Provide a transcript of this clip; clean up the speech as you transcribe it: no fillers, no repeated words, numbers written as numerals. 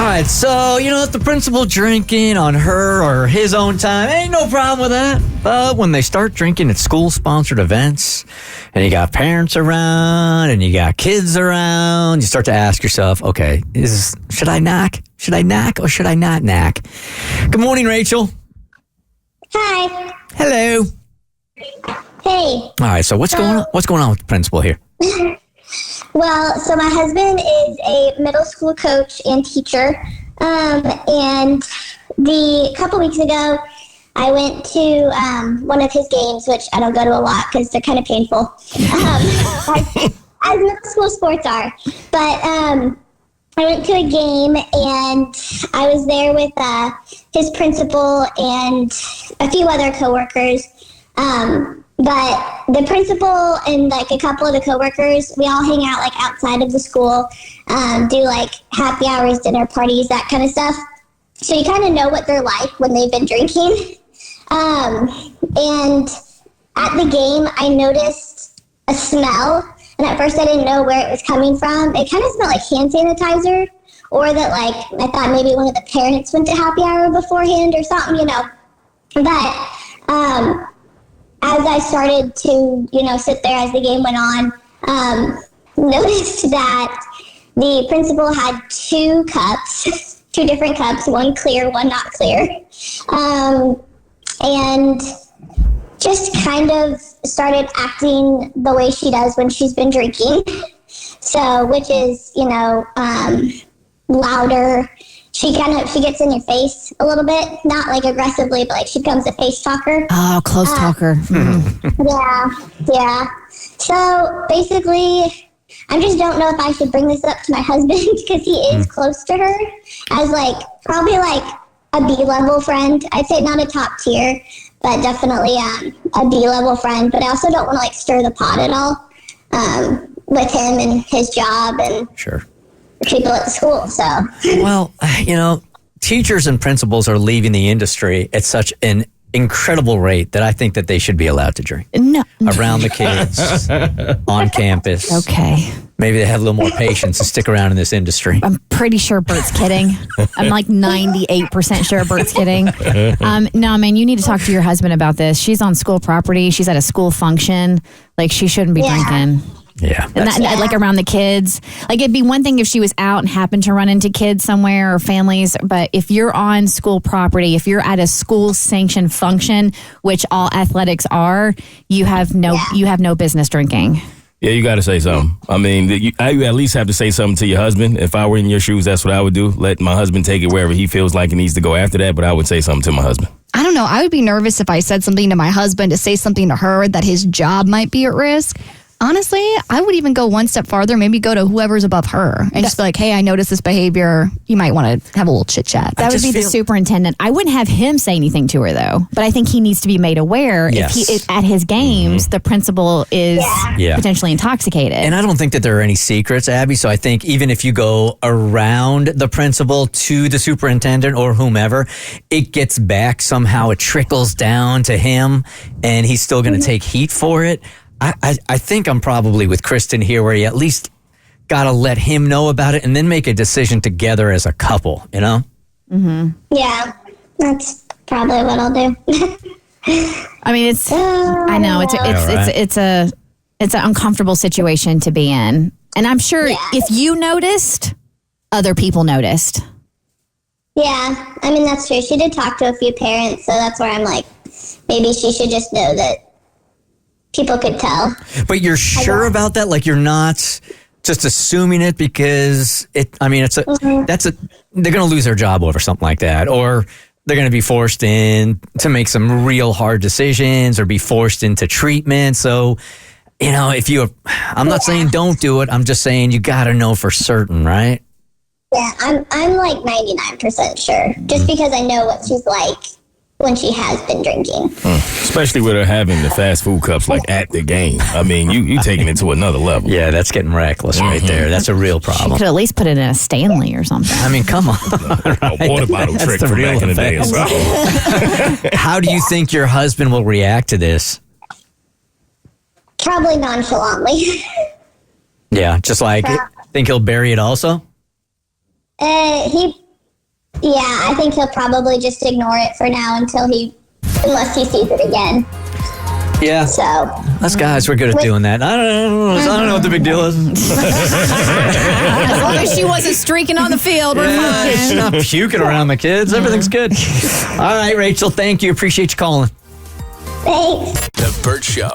right, so, if the principal drinking on her or his own time, ain't no problem with that. But when they start drinking at school-sponsored events, and you got parents around, and you got kids around, you start to ask yourself, okay, should I knock? Should I knock or should I not knock? Good morning, Rachel. Hi. Hello. Hey. All right, so what's going on with the principal here? Well, so my husband is a middle school coach and teacher. And a couple weeks ago, I went to one of his games, which I don't go to a lot because they're kind of painful, as middle school sports are. But I went to a game, and I was there with his principal and a few other coworkers. But the principal and a couple of the coworkers, we all hang out outside of the school, do happy hours, dinner parties, that kind of stuff. So you kind of know what they're like when they've been drinking. And at the game, I noticed a smell, and at first I didn't know where it was coming from. It kind of smelled like hand sanitizer, or that I thought maybe one of the parents went to happy hour beforehand or something, But as I started to, sit there as the game went on, noticed that the principal had two cups, two different cups, one clear, one not clear, and just kind of started acting the way she does when she's been drinking. So, which is, louder. She gets in your face a little bit, not aggressively, but she becomes a face talker. Oh, close talker. Yeah. So basically, I just don't know if I should bring this up to my husband because he is close to her as probably a B-level friend. I'd say not a top tier, but definitely a B-level friend. But I also don't want to stir the pot at all with him and his job and Sure. people at the school. So well, teachers and principals are leaving the industry at such an incredible rate that I think that they should be allowed to drink around the kids on campus. Okay. Maybe they have a little more patience and stick around in this industry. I'm pretty sure Bert's kidding. I'm 98% sure Bert's kidding. No, man, you need to talk to your husband about this. She's on school property. She's at a school function. She shouldn't be drinking. Yeah. And that, around the kids. It'd be one thing if she was out and happened to run into kids somewhere or families, but if you're on school property, if you're at a school sanctioned function, which all athletics are, you have no business drinking. Yeah, you got to say something. I mean, you at least have to say something to your husband. If I were in your shoes, that's what I would do. Let my husband take it wherever he feels like he needs to go after that, but I would say something to my husband. I don't know. I would be nervous if I said something to my husband to say something to her that his job might be at risk. Honestly, I would even go one step farther, maybe go to whoever's above her and just be like, hey, I noticed this behavior. You might want to have a little chit chat. That would be the superintendent. I wouldn't have him say anything to her, though. But I think he needs to be made aware if at his games, the principal is potentially intoxicated. And I don't think that there are any secrets, Abby. So I think even if you go around the principal to the superintendent or whomever, it gets back somehow. It trickles down to him, and he's still going to take heat for it. I think I'm probably with Kristen here where you at least got to let him know about it and then make a decision together as a couple, Mm-hmm. Yeah, that's probably what I'll do. I mean, I know it's an uncomfortable situation to be in. And I'm sure if you noticed, other people noticed. Yeah, I mean, that's true. She did talk to a few parents, so that's where I'm maybe she should just know that people could tell. But you're sure about that? You're not just assuming it because they're going to lose their job over something like that, or they're going to be forced in to make some real hard decisions or be forced into treatment. So, I'm not saying don't do it. I'm just saying you got to know for certain, right? Yeah, I'm 99% sure, just because I know what she's like when she has been drinking. Especially with her having the fast food cups at the game. I mean, you taking it to another level. Yeah, that's getting reckless right there. That's a real problem. She could at least put it in a Stanley or something. I mean, come on. A water bottle trick from back in the day. How do you think your husband will react to this? Probably nonchalantly. Yeah, just think he'll bury it also? He Yeah, I think he'll probably just ignore it for now unless he sees it again. Yeah. So Us guys, we're good at doing that. I don't know what the big deal is. As long as she wasn't streaking on the field, we're She's fine. not puking around the kids. Everything's good. All right, Rachel, thank you. Appreciate you calling. thanks. The Bert Show.